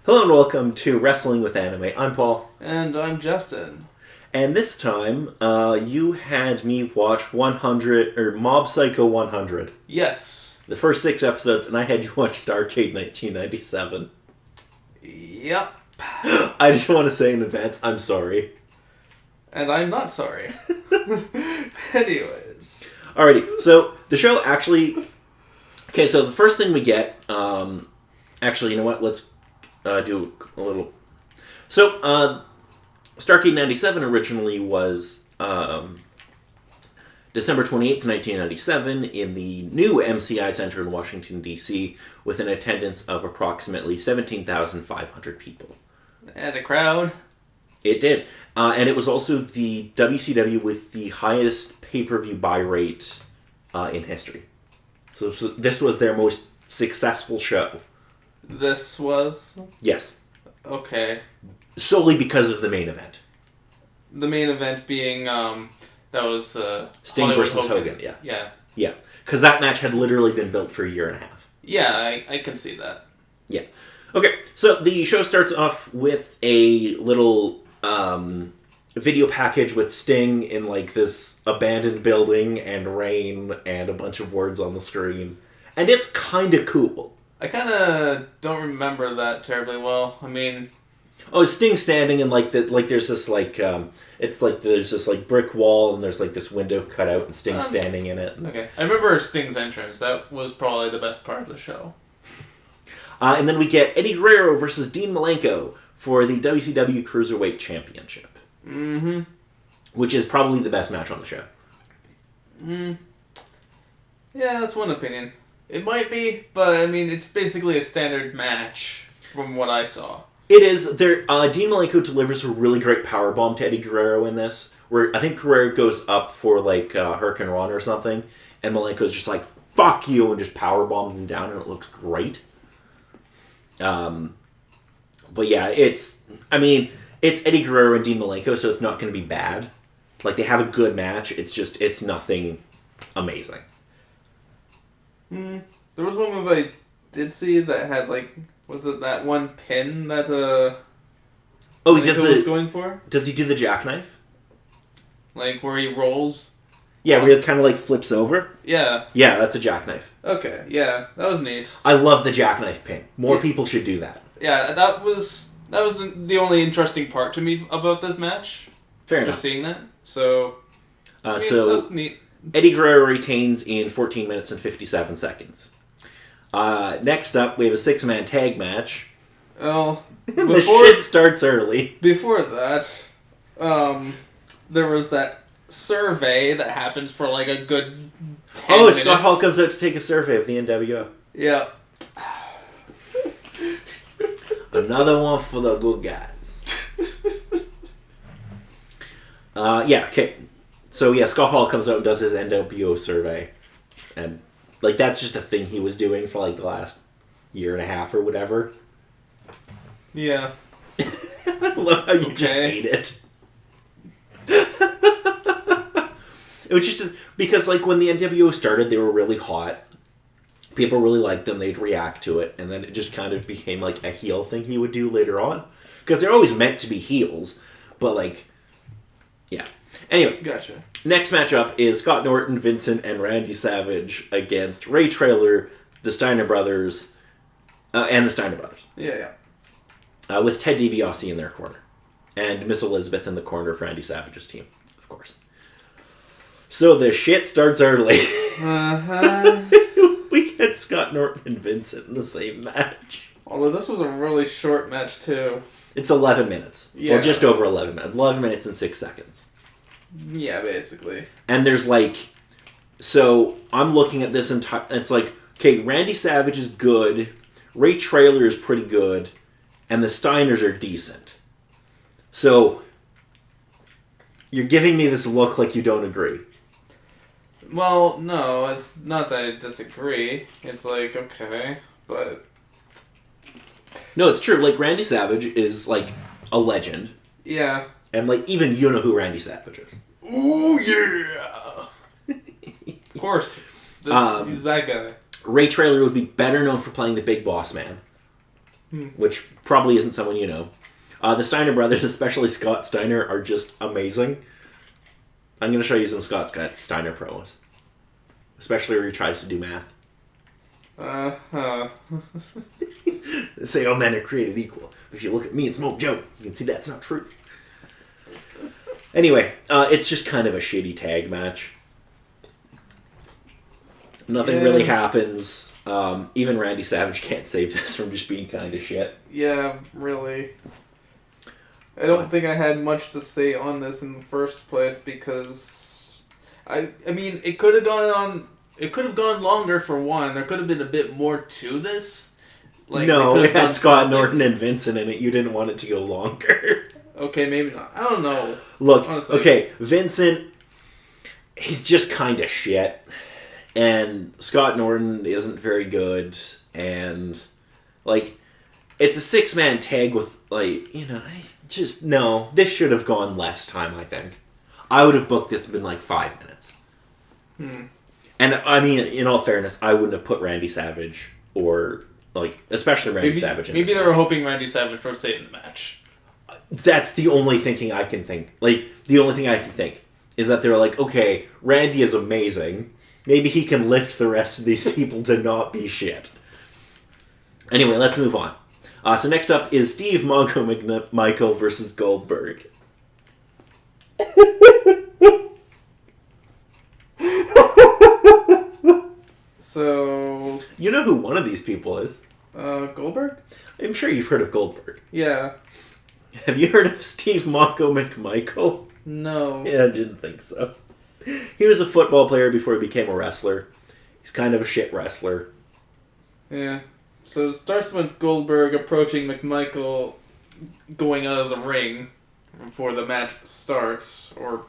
Hello and welcome to Wrestling with Anime. I'm Paul. And I'm Justin. And this time, you had me watch 100, or Mob Psycho 100. Yes. The first 6 episodes, and I had you watch Starrcade 1997. Yep. I just want to say in advance, I'm sorry. And I'm not sorry. Anyways. Alrighty, so the show actually... Okay, so the first thing we get... actually, you know what? Let's do a little... So, Starrcade 97 originally was December 28th, 1997 in the new MCI Center in Washington, D.C. with an attendance of approximately 17,500 people. And a crowd. It did. And it was also the WCW with the highest pay-per-view buy rate in history. So this was their most successful show. This was? Yes. Okay. Solely because of the main event. The main event being, that was, Sting Hollywood versus Hogan, yeah. Yeah. Yeah. Because that match had literally been built for a year and a half. Yeah, I can see that. Yeah. Okay, so the show starts off with a little video package with Sting in like this abandoned building and rain and a bunch of words on the screen. And it's kind of cool. I kind of don't remember that terribly well. I mean... Oh, Sting standing in like this, like there's this like, it's like there's this like brick wall and there's like this window cut out and Sting standing in it. Okay. I remember Sting's entrance. That was probably the best part of the show. And then we get Eddie Guerrero versus Dean Malenko for the WCW Cruiserweight Championship. Mm-hmm. Which is probably the best match on the show. Yeah, that's one opinion. It might be, but I mean, it's basically a standard match from what I saw. It is. Dean Malenko delivers a really great powerbomb to Eddie Guerrero in this, where I think Guerrero goes up for like Hurricane Run or something, and Malenko's just like, fuck you, and just powerbombs him down, and it looks great. But yeah, it's Eddie Guerrero and Dean Malenko, so it's not going to be bad. Like, they have a good match, it's nothing amazing. There was one move I did see that had, like, was it that one pin that, he was going for? Does he do the jackknife? Like, where he rolls? Yeah, where he kind of, like, flips over? Yeah. Yeah, that's a jackknife. Okay, yeah, that was neat. I love the jackknife pin. More people should do that. Yeah, that was the only interesting part to me about this match. Fair enough. Just seeing that. So, that was neat. Eddie Guerrero retains in 14 minutes and 57 seconds. Next up, we have a 6-man tag match. Well, the shit starts early. Before that, there was that survey that happens for like a good 10 minutes. Scott Hall comes out to take a survey of the NWO. Yeah. Another one for the good guys. Okay. So, yeah, Scott Hall comes out and does his NWO survey. And, like, that's just a thing he was doing for, like, the last year and a half or whatever. Yeah. I love how you just hate it. It was just because, like, when the NWO started, they were really hot. People really liked them. They'd react to it. And then it just kind of became, like, a heel thing he would do later on. Because they're always meant to be heels. But, like, yeah. Anyway. Gotcha. Next matchup is Scott Norton, Vincent, and Randy Savage against Ray Traylor, the Steiner Brothers, and the Steiner Brothers. Yeah. With Ted DiBiase in their corner. And Miss Elizabeth in the corner of Randy Savage's team, of course. So the shit starts early. Uh-huh. We get Scott Norton and Vincent in the same match. Although this was a really short match, too. It's 11 minutes. Yeah. Or just over 11 minutes. 11 minutes and 6 seconds. Yeah, basically. And there's like... So, I'm looking at this entire... It's like, okay, Randy Savage is good. Ray Traylor is pretty good. And the Steiners are decent. So, you're giving me this look like you don't agree. Well, no, it's not that I disagree. It's like, okay, but... No, it's true. Like, Randy Savage is, like, a legend. Yeah. And, like, even you know who Randy Savage is. Ooh, yeah! Of course. He's that guy. Ray Traylor would be better known for playing the Big Boss Man. which probably isn't someone you know. The Steiner brothers, especially Scott Steiner, are just amazing. I'm going to show you some Scott Steiner promos. Especially where he tries to do math. Say all men are created equal. If you look at me and Smoke Joe, you can see that's not true. Anyway, it's just kind of a shitty tag match. Nothing really happens. Even Randy Savage can't save this from just being kind of shit. Yeah, really. I don't think I had much to say on this in the first place because I mean it could have gone on. It could have gone longer for one. There could have been a bit more to this. Like, no, it had Scott Norton and Vincent in it. You didn't want it to go longer. Okay, maybe not. I don't know. Look, honestly. Okay, Vincent, he's just kind of shit. And Scott Norton isn't very good. And, like, it's a 6-man tag with, like, no. This should have gone less time, I think. I would have booked this and been like 5 minutes. And, I mean, in all fairness, I wouldn't have put Randy Savage or, like, especially Randy Savage in Maybe this they match. were hoping Randy Savage would stay in the match. That's the only thinking I can think. Like, the only thing I can think is that they're like, okay, Randy is amazing. Maybe he can lift the rest of these people to not be shit. Anyway, let's move on. So next up is Steve Mongo McMichael versus Goldberg. So... You know who one of these people is? Goldberg? I'm sure you've heard of Goldberg. Yeah. Have you heard of Steve Mongo McMichael? No. Yeah, I didn't think so. He was a football player before he became a wrestler. He's kind of a shit wrestler. Yeah. So it starts with Goldberg approaching McMichael going out of the ring before the match starts, or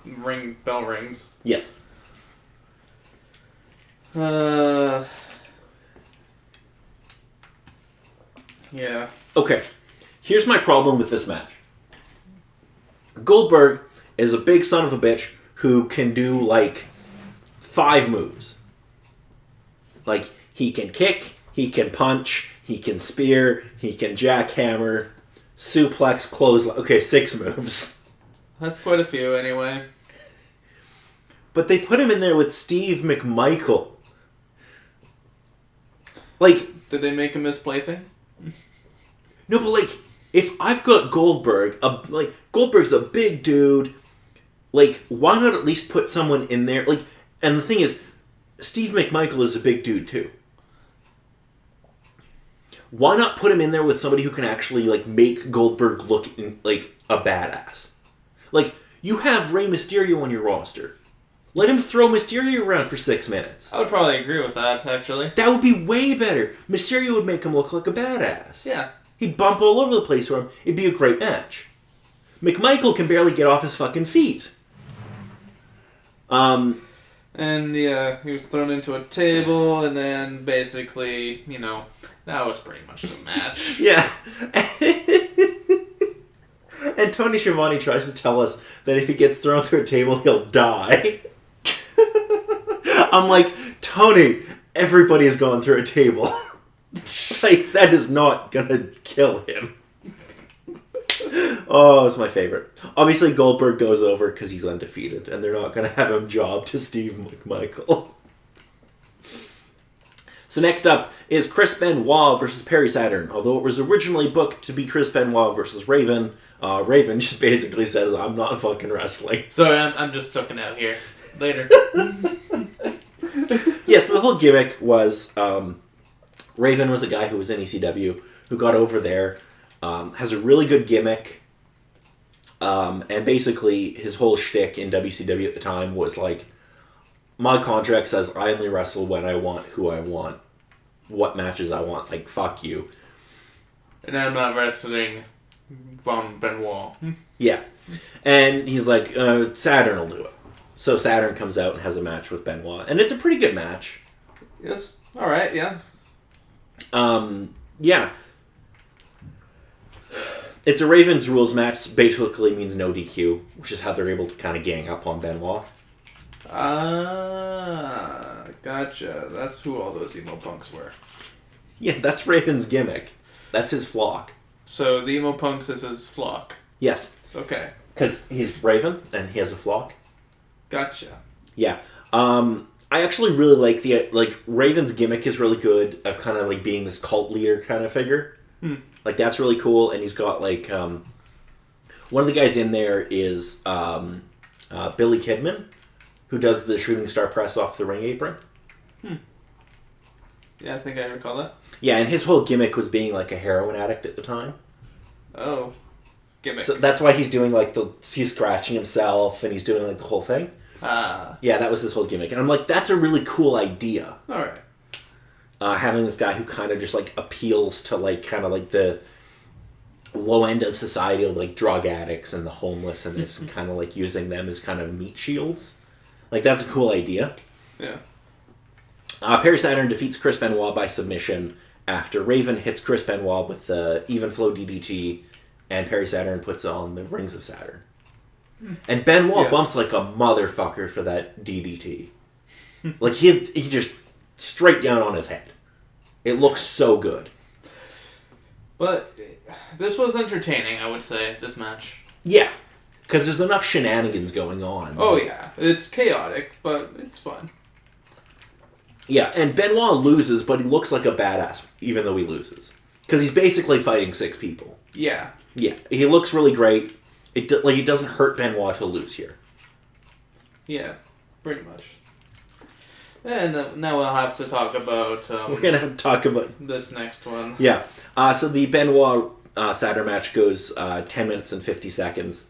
bell rings. Yes. Yeah. Okay. Here's my problem with this match. Goldberg is a big son of a bitch who can do, like, 5 moves. Like, he can kick, he can punch, he can spear, he can jackhammer, suplex, clothesline. Okay, 6 moves. That's quite a few, anyway. But they put him in there with Steve McMichael. Like... Did they make him his plaything? No, but, like, if I've got Goldberg, Goldberg's a big dude, like, why not at least put someone in there? Like, and the thing is, Steve McMichael is a big dude, too. Why not put him in there with somebody who can actually, like, make Goldberg look like a badass? Like, you have Rey Mysterio on your roster. Let him throw Mysterio around for 6 minutes. I would probably agree with that, actually. That would be way better. Mysterio would make him look like a badass. Yeah. He'd bump all over the place for him. It'd be a great match. McMichael can barely get off his fucking feet. And yeah, he was thrown into a table, and then basically, that was pretty much the match. Yeah. And Tony Schiavone tries to tell us that if he gets thrown through a table, he'll die. I'm like, Tony, everybody has gone through a table. Like, that is not gonna kill him. Oh, it's my favorite. Obviously, Goldberg goes over because he's undefeated, and they're not gonna have him job to Steve McMichael. So next up is Chris Benoit versus Perry Saturn. Although it was originally booked to be Chris Benoit versus Raven, Raven just basically says, I'm not fucking wrestling. Sorry, I'm just tucking out here. Later. Yeah, so the whole gimmick was Raven was a guy who was in ECW, who got over there, has a really good gimmick, and basically his whole shtick in WCW at the time was like, my contract says I only wrestle when I want, who I want, what matches I want, like, fuck you. And I'm not wrestling Benoit. Yeah. And he's like, Saturn will do it. So Saturn comes out and has a match with Benoit, and it's a pretty good match. Yes. Alright, yeah. Yeah. It's a Ravens rules match, basically means no DQ, which is how they're able to kind of gang up on Benoit. Gotcha. That's who all those emo punks were. Yeah, that's Raven's gimmick. That's his flock. So the emo punks is his flock. Yes. Okay. Because he's Raven, and he has a flock. Gotcha. Yeah. I actually really like Raven's gimmick is really good of kind of like being this cult leader kind of figure. Like that's really cool, and he's got like one of the guys in there is Billy Kidman, who does the shooting star press off the ring apron. Yeah, I think I recall that. Yeah, and his whole gimmick was being like a heroin addict at the time. Oh, gimmick. So that's why he's doing like he's scratching himself and he's doing like the whole thing. Ah. Yeah, that was his whole gimmick. And I'm like, that's a really cool idea. Alright. Having this guy who kind of just like appeals to like kind of like the low end of society of like drug addicts and the homeless and this and kind of like using them as kind of meat shields. Like that's a cool idea. Yeah. Perry Saturn defeats Chris Benoit by submission after Raven hits Chris Benoit with the even flow DDT and Perry Saturn puts on the Rings of Saturn. And Benoit bumps like a motherfucker for that DDT. Like he just straight down on his head. It looks so good. But this was entertaining, I would say, this match. Yeah. Because there's enough shenanigans going on. Oh yeah. It's chaotic, but it's fun. Yeah, and Benoit loses, but he looks like a badass, even though he loses. Because he's basically fighting 6 people. Yeah. Yeah, he looks really great. It doesn't hurt Benoit to lose here. Yeah, pretty much. And now we'll have to talk about... We're going to have to talk about... this next one. Yeah. So the Benoit Saturn match goes 10 minutes and 50 seconds.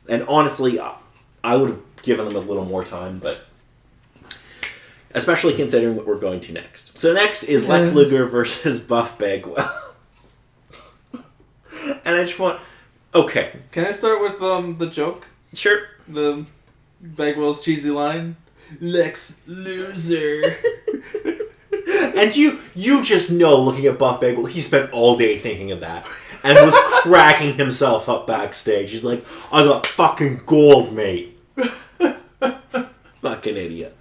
And honestly, I would have given them a little more time, but... especially considering what we're going to next. So next is Lex Luger versus Buff Bagwell. And I just want... Okay. Can I start with the joke? Sure. The Bagwell's cheesy line? Lex Loser. And you just know, looking at Buff Bagwell, he spent all day thinking of that. And was cracking himself up backstage. He's like, I got fucking gold, mate. Fucking idiot.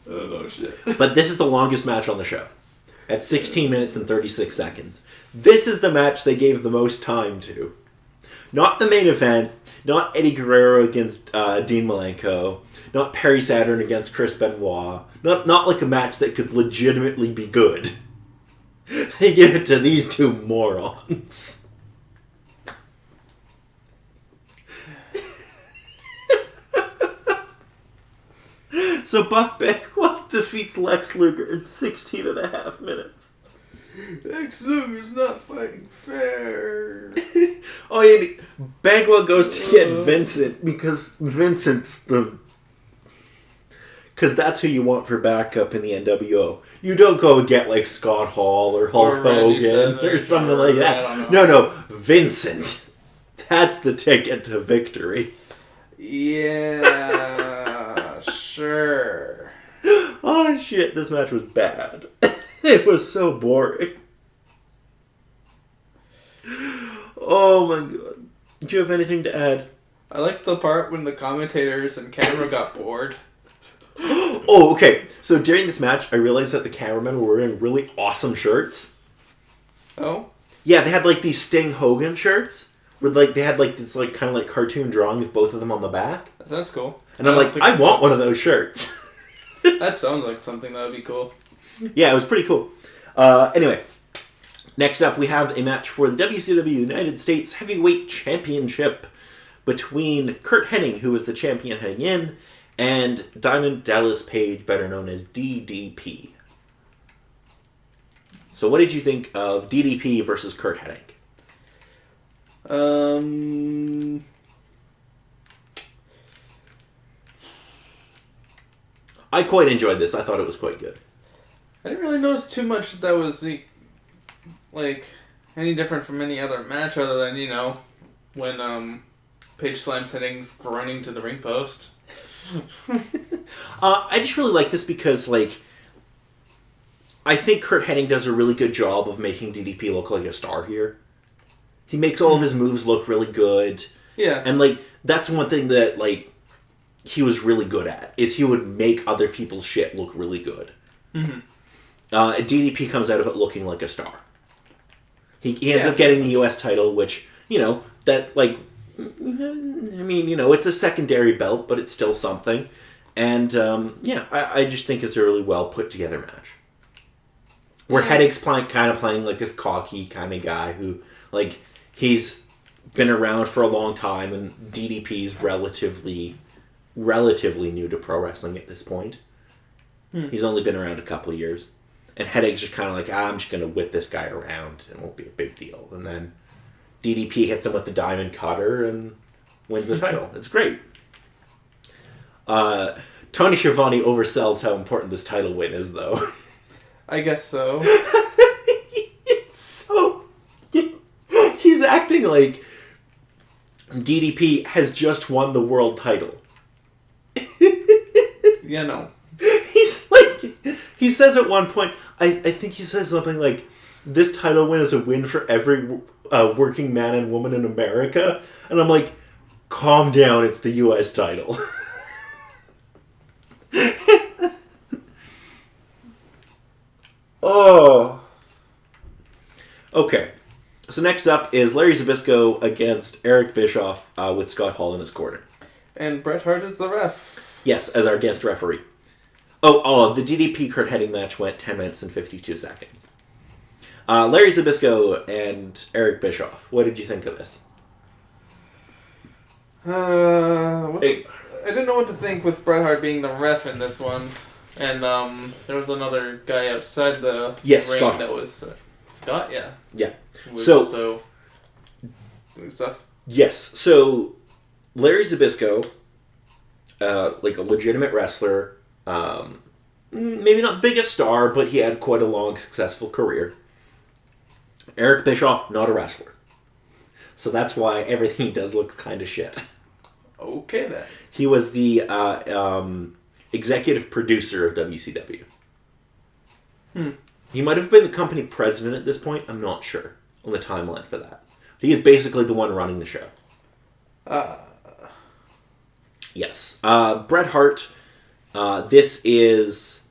Oh, shit. But this is the longest match on the show. At 16 minutes and 36 seconds. This is the match they gave the most time to. Not the main event. Not Eddie Guerrero against Dean Malenko. Not Perry Saturn against Chris Benoit. Not like a match that could legitimately be good. They give it to these two morons. So Buff Bagwell defeats Lex Luger in 16 and a half minutes. Lex Luger's not fighting fair. Oh yeah, Bagwell goes to get Vincent because Vincent's the... because that's who you want for backup in the NWO. You don't go and get like Scott Hall or Hulk Hogan or something like that. No, Vincent. That's the ticket to victory. Yeah, sure. Oh shit, this match was bad. It was so boring. Oh my god. Do you have anything to add? I liked the part when the commentators and camera got bored. Oh, okay. So during this match, I realized that the cameramen were wearing really awesome shirts. Oh? Yeah, they had like these Sting Hogan shirts. Where like they had like this like kind of like cartoon drawing of both of them on the back. That's cool. And I'm like, I want one of those shirts. That sounds like something that would be cool. Yeah, it was pretty cool. Anyway, next up we have a match for the WCW United States Heavyweight Championship between Kurt Hennig, who was the champion heading in, and Diamond Dallas Page, better known as DDP. So what did you think of DDP versus Kurt Hennig? I quite enjoyed this. I thought it was quite good. I didn't really notice too much that was like any different from any other match other than, you know, when Page slams Hennig's running to the ring post. I just really like this because, like, I think Kurt Hennig does a really good job of making DDP look like a star here. He makes all of his moves look really good. Yeah. And, like, that's one thing that, like, he was really good at, is he would make other people's shit look really good. Mm-hmm. DDP comes out of it looking like a star. He ends up getting the U.S. title, which, that, like, I mean, it's a secondary belt, but it's still something. And, I just think it's a really well put together match. Where Headache's kind of playing, like, this cocky kind of guy who, like, he's been around for a long time, and DDP's relatively new to pro wrestling at this point. He's only been around a couple of years. And Headache's just kind of like, I'm just going to whip this guy around, and it won't be a big deal. And then DDP hits him with the diamond cutter and wins the title. It's great. Tony Schiavone oversells how important this title win is, though. I guess so. It's so... He's acting like DDP has just won the world title. No. He's like... He says at one point... I think he says something like, this title win is a win for every working man and woman in America. And I'm like, calm down, it's the U.S. title. Oh. Okay. So next up is Larry Zbyszko against Eric Bischoff with Scott Hall in his corner. And Bret Hart is the ref. Yes, as our guest referee. Oh, the DDP Kurt Hennig match went 10 minutes and 52 seconds. Larry Zbyszko and Eric Bischoff. What did you think of this? I didn't know what to think with Bret Hart being the ref in this one. And there was another guy outside the ring Scott. That was... Scott, yeah. Yeah. Who was also doing stuff. Yes. So, Larry Zbyszko, like a legitimate wrestler... maybe not the biggest star, but he had quite a long, successful career. Eric Bischoff, not a wrestler. So that's why everything he does looks kind of shit. Okay, then. He was the executive producer of WCW. He might have been the company president at this point. I'm not sure on the timeline for that. He is basically the one running the show. Yes. Bret Hart... this is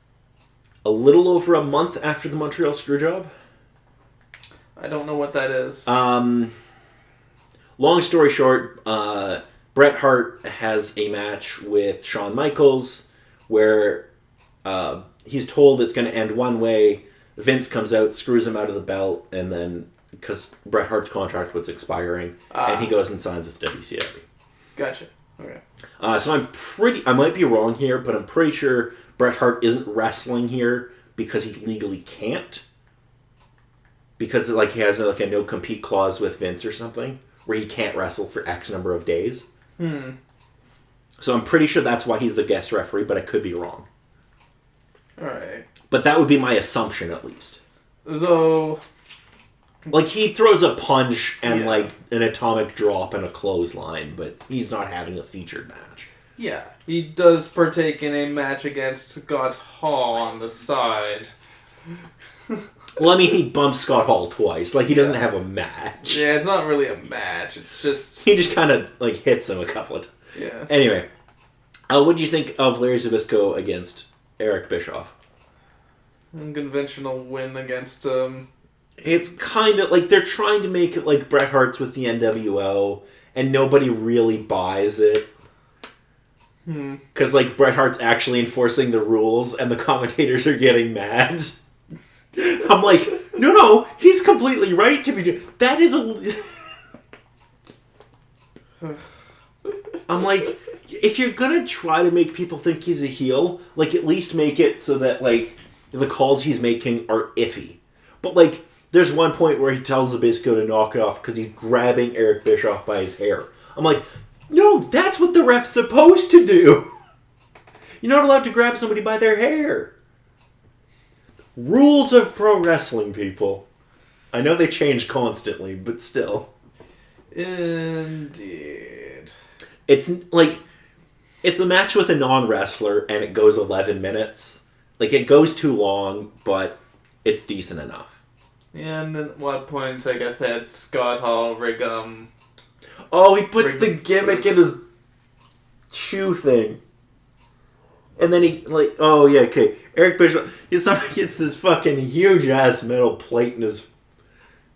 a little over a month after the Montreal Screwjob. I don't know what that is. Long story short, Bret Hart has a match with Shawn Michaels where he's told it's going to end one way. Vince comes out, screws him out of the belt, and then, because Bret Hart's contract was expiring, and he goes and signs with WCW. Gotcha. Okay. So I might be wrong here, but I'm pretty sure Bret Hart isn't wrestling here because he legally can't. Because he has a no-compete clause with Vince or something, where he can't wrestle for X number of days. So I'm pretty sure that's why he's the guest referee, but I could be wrong. Alright. But that would be my assumption, at least. Though... Like, he throws a punch and, an atomic drop and a clothesline, but he's not having a featured match. Yeah, he does partake in a match against Scott Hall on the side. Well, I mean, he bumps Scott Hall twice. Like, he doesn't have a match. Yeah, it's not really a match. It's just... He just kind of, hits him a couple of times. Yeah. Anyway, what do you think of Larry Zbyszko against Eric Bischoff? Unconventional win against, It's kind of, they're trying to make it like Bret Hart's with the NWO, and nobody really buys it. Because, Bret Hart's actually enforcing the rules, and the commentators are getting mad. I'm like, no, he's completely right to be doing... That is a... I'm like, if you're gonna try to make people think he's a heel, at least make it so that, the calls he's making are iffy. But, there's one point where he tells Zbyszko to knock it off because he's grabbing Eric Bischoff by his hair. I'm like, no, that's what the ref's supposed to do. You're not allowed to grab somebody by their hair. Rules of pro wrestling, people. I know they change constantly, but still. Indeed. It's a match with a non-wrestler, and it goes 11 minutes. It goes too long, but it's decent enough. Yeah, and then at what point, I guess they had Scott Hall rig, Oh, he puts the gimmick in his shoe thing. And then he, oh yeah, okay. Eric Bischoff, he somehow gets this fucking huge-ass metal plate in his,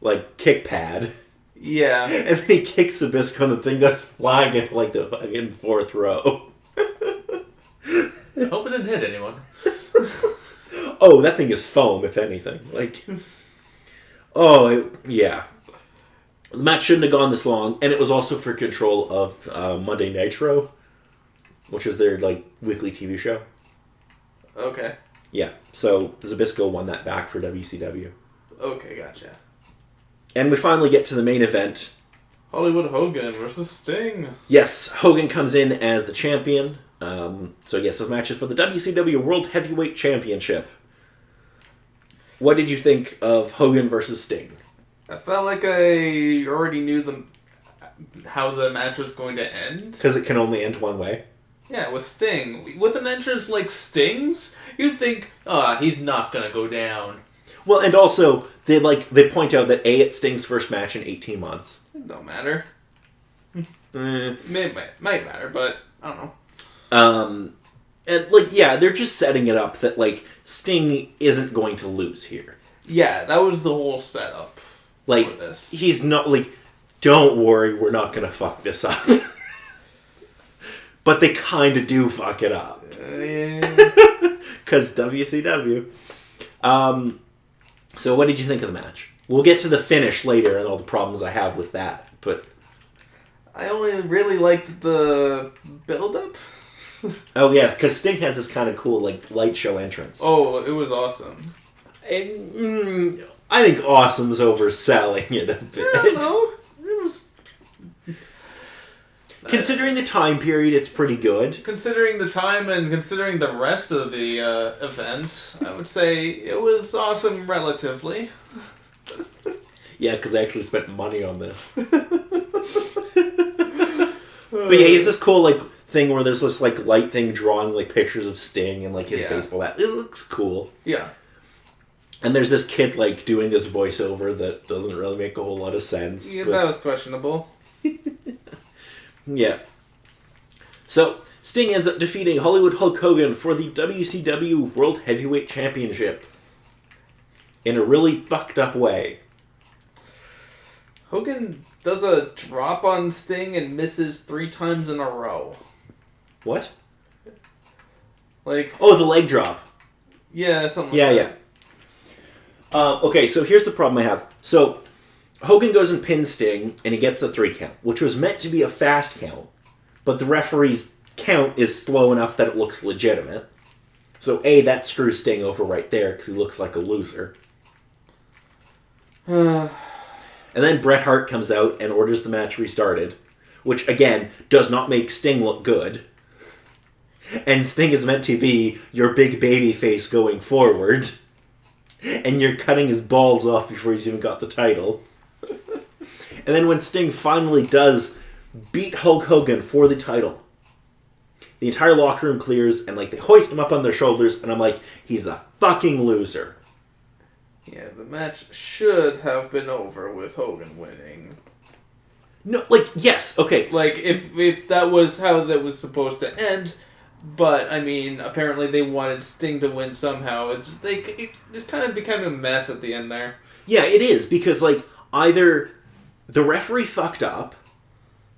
like, kick pad. Yeah. And then he kicks Zbyszko and the thing goes flying into, like, the fucking fourth row. I hope it didn't hit anyone. Oh, that thing is foam, if anything. Like, yeah. The match shouldn't have gone this long, and it was also for control of Monday Nitro, which was their, like, weekly TV show. Okay. Yeah, so Zbyszko won that back for WCW. Okay, gotcha. And we finally get to the main event. Hollywood Hogan versus Sting. Yes, Hogan comes in as the champion. So yes, this match is for the WCW World Heavyweight Championship. What did you think of Hogan versus Sting? I felt like I already knew how the match was going to end. Because it can only end one way. Yeah, with Sting. With an entrance like Sting's, you'd think, he's not gonna go down. Well, and also, they point out that it's Sting's first match in 18 months. It don't matter. Might matter, but I don't know. And, like, yeah, they're just setting it up that, like, Sting isn't going to lose here. Yeah, that was the whole setup like, for this. He's not, like, don't worry, we're not going to fuck this up. But they kind of do fuck it up. Because WCW. So what did you think of the match? We'll get to the finish later and all the problems I have with that, but... I only really liked the build-up. Oh, yeah, because Sting has this kind of cool, like, light show entrance. Oh, it was awesome. And, I think awesome's overselling it a bit. I don't know. It was... Considering the time period, it's pretty good. Considering the time and considering the rest of the event, I would say it was awesome relatively. Yeah, because I actually spent money on this. But yeah, he's this cool, like, thing where there's this, like, light thing drawing, like, pictures of Sting and, like, his baseball bat. It looks cool. Yeah. And there's this kid, like, doing this voiceover that doesn't really make a whole lot of sense. Yeah, that was questionable. Yeah. So, Sting ends up defeating Hollywood Hulk Hogan for the WCW World Heavyweight Championship. In a really fucked up way. Hogan does a drop on Sting and misses 3 times in a row. What? Like... Oh, the leg drop. Yeah, something like that. Yeah. Okay, so here's the problem I have. So, Hogan goes and pins Sting, and he gets the 3 count, which was meant to be a fast count, but the referee's count is slow enough that it looks legitimate. So, A, that screws Sting over right there, because he looks like a loser. And then Bret Hart comes out and orders the match restarted, which, again, does not make Sting look good. And Sting is meant to be your big baby face going forward. And you're cutting his balls off before he's even got the title. And then when Sting finally does beat Hulk Hogan for the title, the entire locker room clears and, like, they hoist him up on their shoulders, and I'm like, he's a fucking loser. Yeah, the match should have been over with Hogan winning. No, like, yes, okay. Like, if that was how that was supposed to end, but, I mean, apparently they wanted Sting to win somehow. It's kind of became a mess at the end there. Yeah, it is, because, like, either the referee fucked up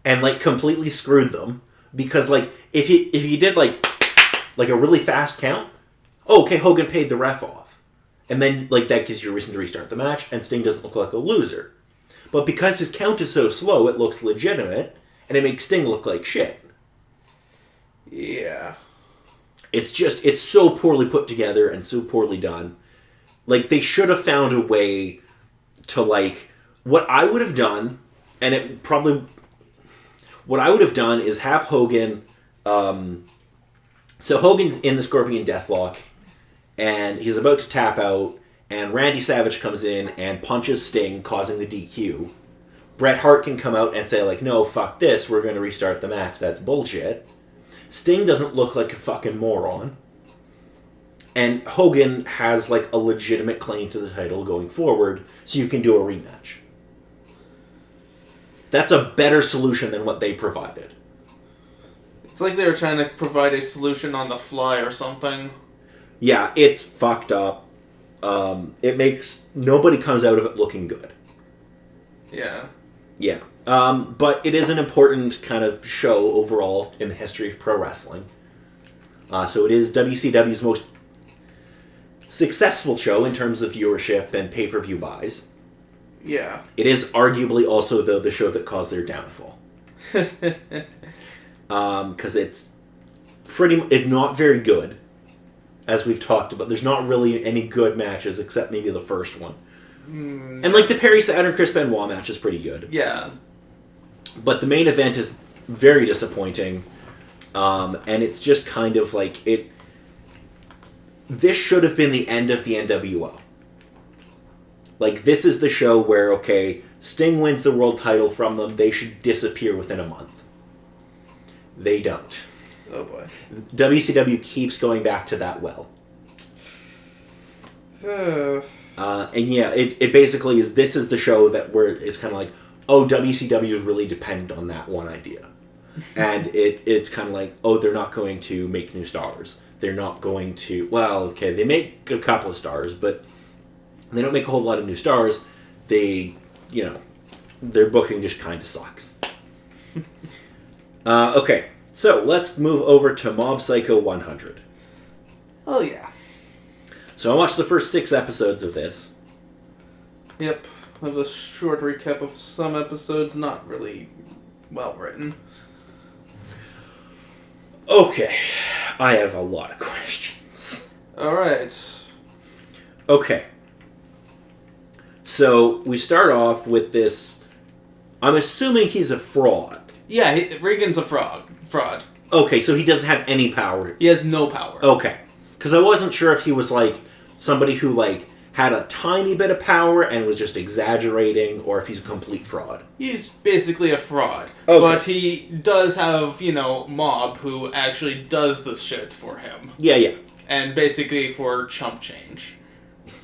and, like, completely screwed them, because, like, if he did, like a really fast count, okay, Hogan paid the ref off. And then, like, that gives you a reason to restart the match, and Sting doesn't look like a loser. But because his count is so slow, it looks legitimate, and it makes Sting look like shit. Yeah. It's so poorly put together and so poorly done. Like, they should have found a way to, like... What I would have done, and it probably... What I would have done is have Hogan... so Hogan's in the Scorpion Deathlock, and he's about to tap out, and Randy Savage comes in and punches Sting, causing the DQ. Bret Hart can come out and say, like, no, fuck this, we're going to restart the match, that's bullshit. Sting doesn't look like a fucking moron. And Hogan has, like, a legitimate claim to the title going forward, so you can do a rematch. That's a better solution than what they provided. It's like they were trying to provide a solution on the fly or something. Yeah, it's fucked up. It makes... Nobody comes out of it looking good. Yeah. Yeah. But it is an important kind of show overall in the history of pro wrestling. So it is WCW's most successful show in terms of viewership and pay-per-view buys. Yeah. It is arguably also, though, the show that caused their downfall. Because it's not very good, as we've talked about. There's not really any good matches except maybe the first one. And like the Perry Saturn Chris Benoit match is pretty good. Yeah. But the main event is very disappointing. And it's just kind of like it. This should have been the end of the NWO. Like, this is the show where, okay, Sting wins the world title from them. They should disappear within a month. They don't. Oh, boy. WCW keeps going back to that well. And yeah, it basically is, this is the show that where it's kind of like, oh, WCW is really dependent on that one idea. And it's kind of like, oh, they're not going to make new stars. They're not going to, well, okay, they make a couple of stars, but they don't make a whole lot of new stars. They, their booking just kind of sucks. Okay, so let's move over to Mob Psycho 100. Oh, yeah. So I watched the first 6 episodes of this. Yep. I have a short recap of some episodes, not really well written. Okay, I have a lot of questions. Alright. Okay. So we start off with this. I'm assuming he's a fraud. Yeah, Regan's a fraud. Okay, so he doesn't have any power. He has no power. Okay. Because I wasn't sure if he was, like, somebody who, like, had a tiny bit of power and was just exaggerating, or if he's a complete fraud. He's basically a fraud. Okay. But he does have, Mob who actually does this shit for him. Yeah. And basically for chump change.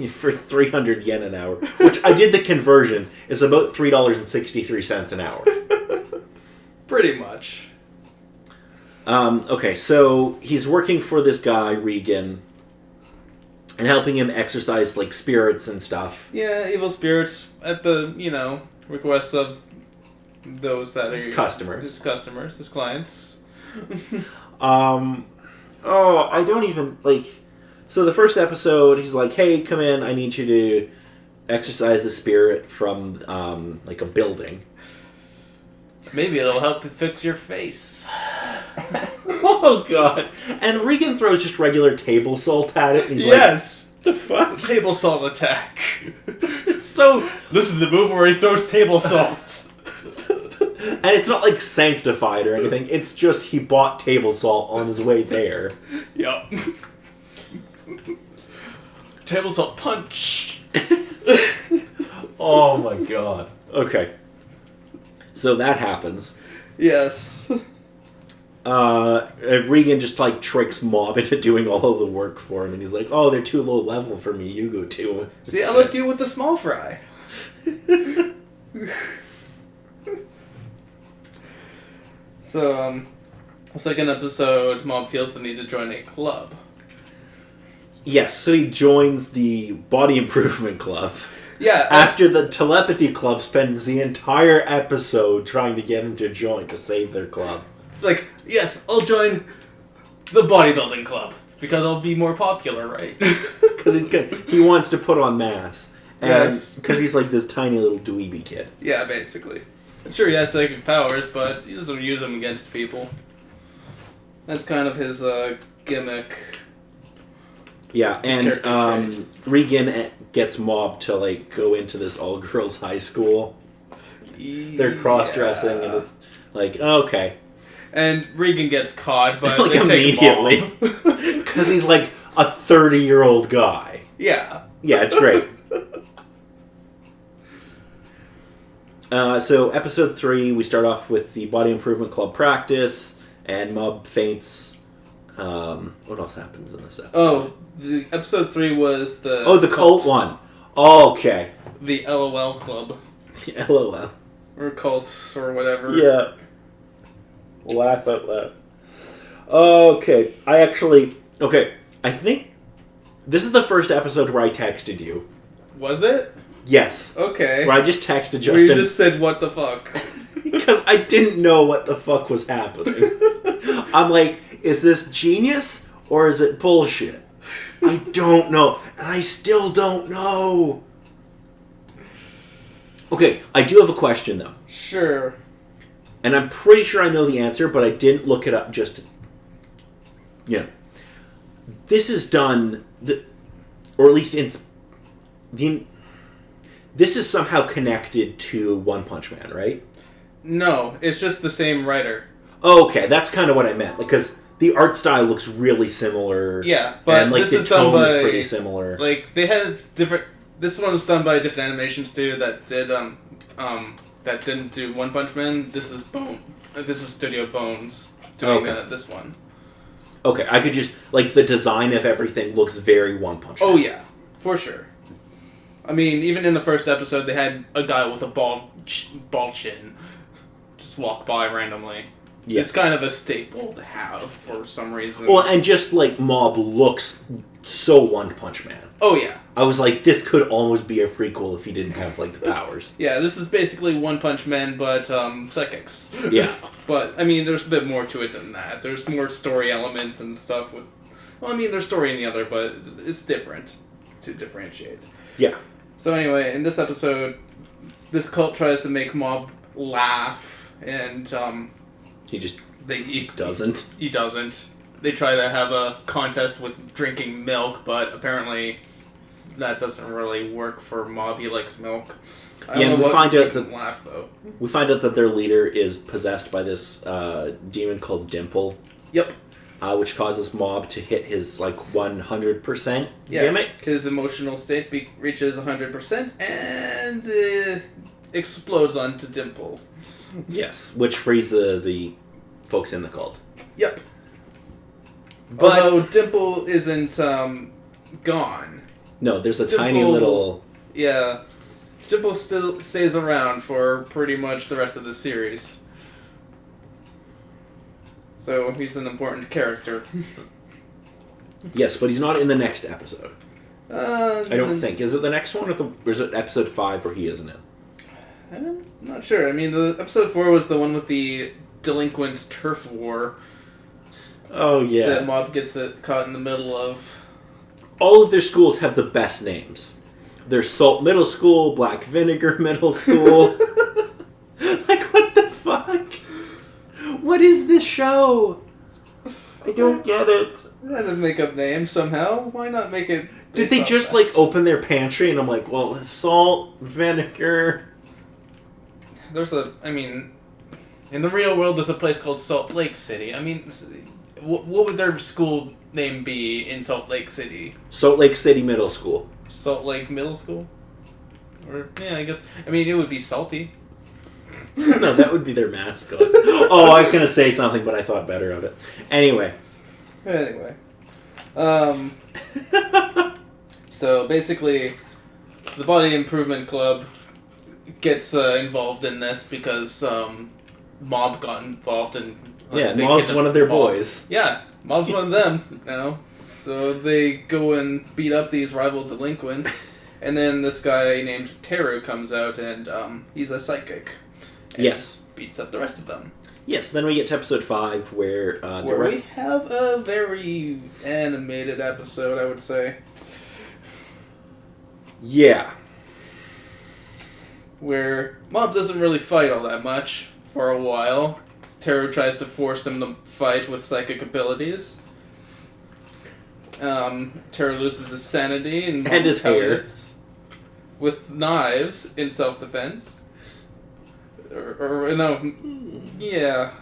For 300 yen an hour. Which, I did the conversion, is about $3.63 an hour. Pretty much. Okay, so he's working for this guy, Regan, and helping him exercise, like, spirits and stuff. Yeah, evil spirits at the, request of those that His are... customers. His clients. I don't even, like... So the first episode, he's like, hey, come in, I need you to exercise the spirit from, like, a building. Maybe it'll help you fix your face. Oh, God. And Regan throws just regular table salt at it. And he's yes! Like, the fuck? Table salt attack. It's so... This is the move where he throws table salt. And it's not, like, sanctified or anything. It's just he bought table salt on his way there. Yep. Table salt punch. Oh, my God. Okay. So that happens. Yes. Regan just, like, tricks Mob into doing all of the work for him, and he's like, oh, they're too low level for me, you go too. See, I left you with the small fry. So, second episode, Mob feels the need to join a club. Yes, so he joins the Body Improvement Club. Yeah. After the Telepathy Club spends the entire episode trying to get him to join to save their club. It's like, yes, I'll join the bodybuilding club because I'll be more popular, right? Because he wants to put on mass. And Yes. because he's like this tiny little dweeby kid. Yeah, basically. Sure, he has psychic powers, but he doesn't use them against people. That's kind of his gimmick. Yeah, and character trait. Regan gets Mob to, like, go into this all-girls high school. They're cross-dressing, and it's like, okay. And Regan gets caught, but like, they immediately. take Because he's, like, a 30-year-old guy. Yeah. Yeah, it's great. So, episode 3, we start off with the Body Improvement Club practice, and Mob faints. What else happens in this episode? Oh, the episode 3 was the... Oh, the cult one. Oh, okay. The LOL club. LOL. Or cult, or whatever. Yeah. Laugh out loud. Okay. I think this is the first episode where I texted you. Was it? Yes. Okay. Where I just texted Justin. Where you just said, what the fuck? Because I didn't know what the fuck was happening. I'm like, is this genius or is it bullshit? I don't know. And I still don't know. Okay, I do have a question, though. Sure. And I'm pretty sure I know the answer, but I didn't look it up just to, This is done, or at least this is somehow connected to One Punch Man, right? No, it's just the same writer. Oh, okay, that's kind of what I meant, because the art style looks really similar. Yeah, but and, like, this the is done tone by... is pretty similar. Like, they had different... This one was done by a different animation studio that did, that didn't do One Punch Man. This is Studio Bones doing this one. Okay, I could just... Like, the design of everything looks very One Punch Man. Oh, yeah. For sure. I mean, even in the first episode, they had a guy with a bald chin just walk by randomly. Yeah. It's kind of a staple to have for some reason. Well, and just, like, Mob looks so One Punch Man. Oh, yeah. I was like, this could almost be a prequel if he didn't have, like, the powers. Yeah, this is basically One Punch Man, but, psychics. Yeah. But, I mean, there's a bit more to it than that. There's more story elements and stuff with... Well, I mean, there's story in the other, but it's different to differentiate. Yeah. So anyway, in this episode, this cult tries to make Mob laugh, and, He just doesn't. He doesn't. They try to have a contest with drinking milk, but apparently that doesn't really work for Mob. He likes milk. We find out that laugh, though. We find out that their leader is possessed by this demon called Dimple. Yep. Which causes Mob to hit his 100% yeah, gimmick. His emotional state reaches 100% and explodes onto Dimple. Yes, which frees the folks in the cult. Yep. But although Dimple isn't gone. No, there's a tiny little... Yeah. Dimple still stays around for pretty much the rest of the series. So he's an important character. Yes, but he's not in the next episode. I don't think. Is it the next one, or is it episode 5 where he isn't in? I'm not sure. I mean, the episode 4 was the one with the delinquent turf war. Oh, yeah. That Mob gets caught in the middle of. All of their schools have the best names. There's Salt Middle School, Black Vinegar Middle School. What the fuck? What is this show? I don't get it. They had to make up names somehow. Why not make it... Did they just, open their pantry and I'm like, well, salt, vinegar... in the real world, there's a place called Salt Lake City. I mean, what would their school name be in Salt Lake City? Salt Lake City Middle School. Salt Lake Middle School? Or, yeah, I guess... it would be salty. No, that would be their mascot. Oh, I was going to say something, but I thought better of it. Anyway. So, basically, the Body Improvement Club gets involved in this because Mob got involved in... Mob's one of their boys. Yeah, Mob's one of them, So they go and beat up these rival delinquents, and then this guy named Teru comes out, and he's a psychic. Yes. Beats up the rest of them. Yes, then we get to episode 5 where... we have a very animated episode, I would say. Yeah. Where Mob doesn't really fight all that much for a while. Teru tries to force him to fight with psychic abilities. Teru loses his sanity and his hair. With knives in self-defense. Yeah.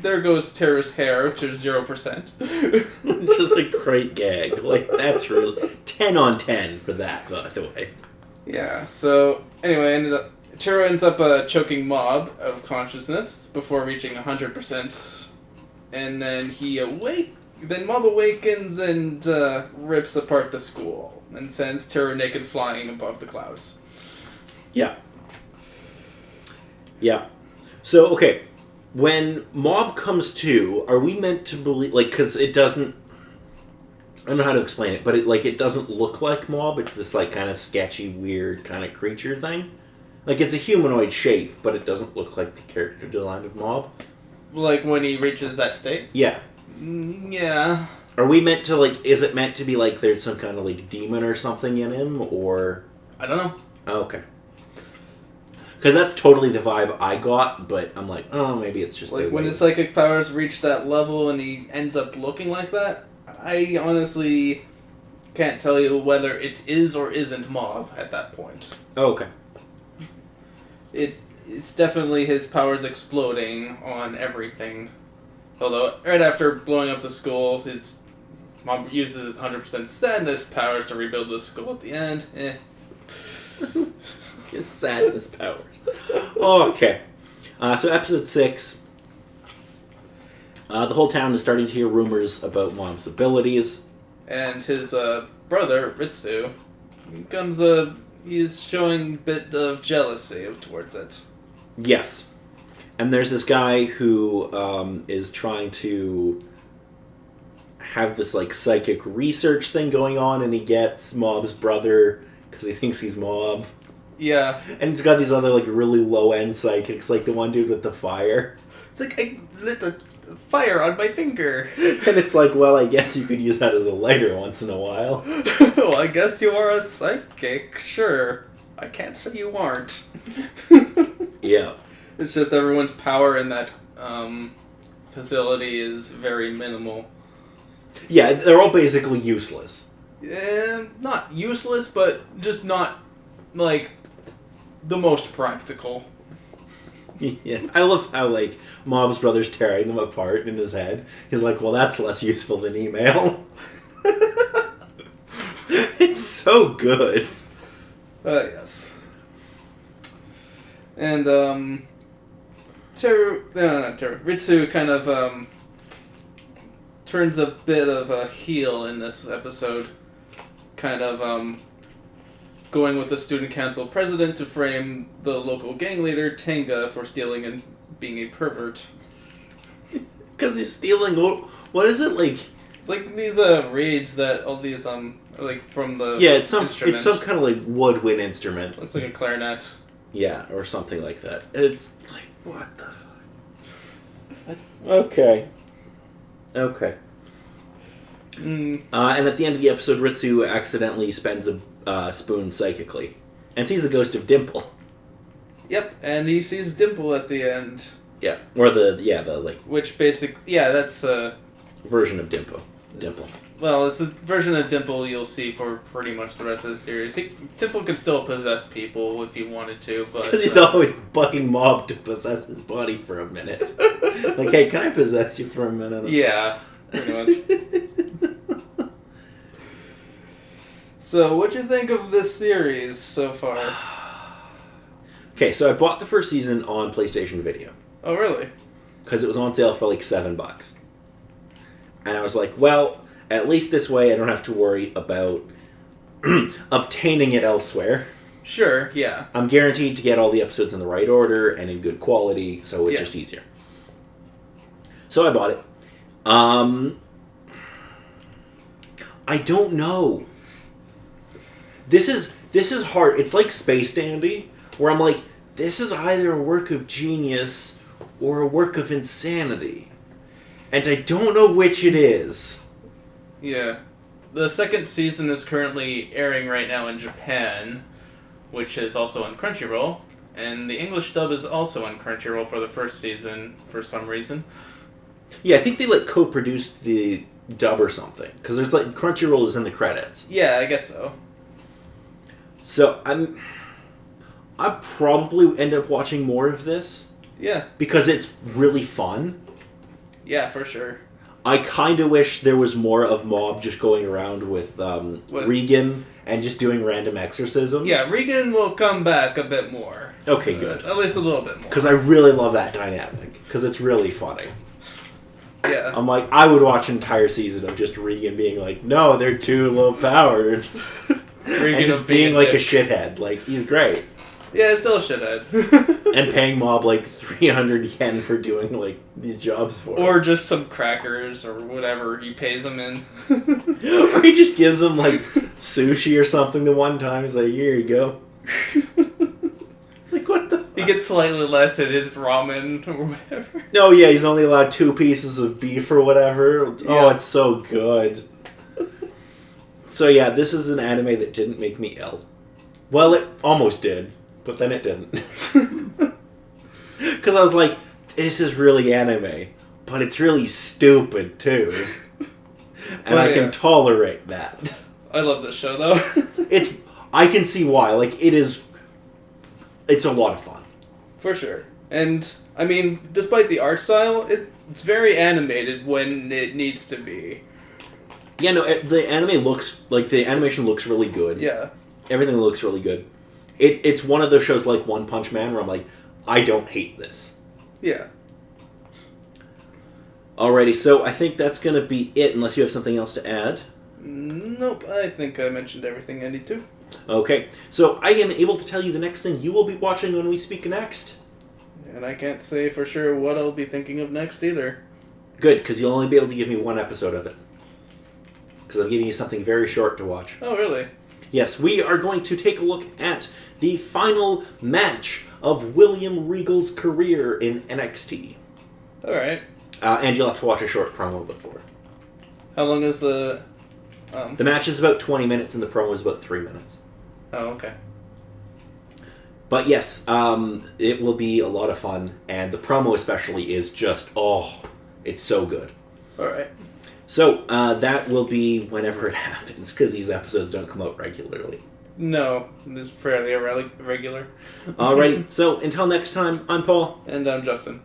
There goes Teru's hair to 0%. Just a great gag. That's really... 10 on 10 for that, by the way. Yeah, so, anyway, Teru ends up choking Mob out of consciousness before reaching 100%. And then then Mob awakens and rips apart the school and sends Teru naked flying above the clouds. Yeah. Yeah. So, okay, when Mob comes to, are we meant to believe, because it doesn't... I don't know how to explain it, but it doesn't look like Mob. It's this like kind of sketchy, weird kind of creature thing. Like it's a humanoid shape, but it doesn't look like the character design of Mob. Like when he reaches that state? Yeah. Yeah. Are we meant to is it meant to be like there's some kind of like demon or something in him, or? I don't know. Oh, okay. Because that's totally the vibe I got, but I'm like, oh, maybe it's just like when his psychic powers reach that level and he ends up looking like that. I honestly can't tell you whether it is or isn't Mob at that point. Oh, okay. It's definitely his powers exploding on everything. Although right after blowing up the school, Mob uses 100% sadness powers to rebuild the school at the end. His sadness powers. Okay. So episode 6. The whole town is starting to hear rumors about Mob's abilities. And his brother, Ritsu, he's showing a bit of jealousy towards it. Yes. And there's this guy who is trying to have this like psychic research thing going on, and he gets Mob's brother because he thinks he's Mob. Yeah. And he's got these other like really low-end psychics, like the one dude with the fire. It's like, I lit a fire on my finger. And it's like, well, I guess you could use that as a lighter once in a while. Well, I guess you are a psychic, sure. I can't say you aren't. Yeah. It's just everyone's power in that facility is very minimal. Yeah, they're all basically useless. Not useless, but just not, like, the most practical. Yeah, I love how, like, Mob's brother's tearing them apart in his head. He's like, well, that's less useful than email. It's so good. Yes. And, Ritsu kind of, turns a bit of a heel in this episode. Kind of, going with the student council president to frame the local gang leader, Tenga, for stealing and being a pervert. Because he's stealing, what is it, like? It's like these, reeds that all these, like, from the Yeah, it's some kind of, like, woodwind instrument. Looks like a clarinet. Yeah, or something like that. And it's like, what the fuck? Okay. Okay. And at the end of the episode, Ritsu accidentally spends a spoon psychically and sees the ghost of Dimple. Yep, and he sees Dimple at the end. Yeah, or the like... Which that's version of Dimple. Well, it's the version of Dimple you'll see for pretty much the rest of the series. Dimple can still possess people if he wanted to, but... Because he's always bugging Mob to possess his body for a minute. Like, hey, can I possess you for a minute? Yeah, pretty much. So, what'd you think of this series so far? Okay, so I bought the first season on PlayStation Video. Oh, really? Because it was on sale for like $7. And I was like, well, at least this way I don't have to worry about obtaining it elsewhere. Sure, yeah. I'm guaranteed to get all the episodes in the right order and in good quality, so it's just easier. So I bought it. I don't know. This is hard. It's like Space Dandy, where I'm like, this is either a work of genius or a work of insanity. And I don't know which it is. Yeah. The second season is currently airing right now in Japan, which is also on Crunchyroll. And the English dub is also on Crunchyroll for the first season, for some reason. Yeah, I think they, like, co-produced the dub or something. Because there's, like, Crunchyroll is in the credits. Yeah, I guess so. So, I probably end up watching more of this. Yeah. Because it's really fun. Yeah, for sure. I kind of wish there was more of Mob just going around with Regan and just doing random exorcisms. Yeah, Regan will come back a bit more. Okay, good. At least a little bit more. Because I really love that dynamic. Because it's really funny. Yeah. I'm like, I would watch an entire season of just Regan being like, no, they're too low powered. And just being like a shithead. Like, he's great. Yeah, still a shithead. And paying Mob like 300 yen for doing like these jobs for him. Or just some crackers or whatever he pays them in. Or he just gives him like sushi or something the one time. He's like, here you go. Like, what the fuck? He gets slightly less at his ramen or whatever. No, yeah, he's only allowed 2 pieces of beef or whatever. Oh, Yeah. it's so good. So yeah, this is an anime that didn't make me ill. Well, it almost did, but then it didn't. Because I was like, this is really anime, but it's really stupid too. And I can tolerate that. I love this show though. I can see why. Like, it's a lot of fun. For sure. And, I mean, despite the art style, it's very animated when it needs to be. Yeah, no, the animation looks really good. Yeah. Everything looks really good. It's one of those shows like One Punch Man where I'm like, I don't hate this. Yeah. Alrighty, so I think that's going to be it, unless you have something else to add. Nope, I think I mentioned everything I need to. Okay, so I am able to tell you the next thing you will be watching when we speak next. And I can't say for sure what I'll be thinking of next either. Good, because you'll only be able to give me 1 episode of it. Because I'm giving you something very short to watch. Oh, really? Yes, we are going to take a look at the final match of William Regal's career in NXT. Alright. And you'll have to watch a short promo before. How long is the... The match is about 20 minutes and the promo is about 3 minutes. Oh, okay. But yes, it will be a lot of fun, and the promo especially is just, it's so good. Alright. So, that will be whenever it happens, because these episodes don't come out regularly. No, it's fairly irregular. Alrighty, so until next time, I'm Paul. And I'm Justin.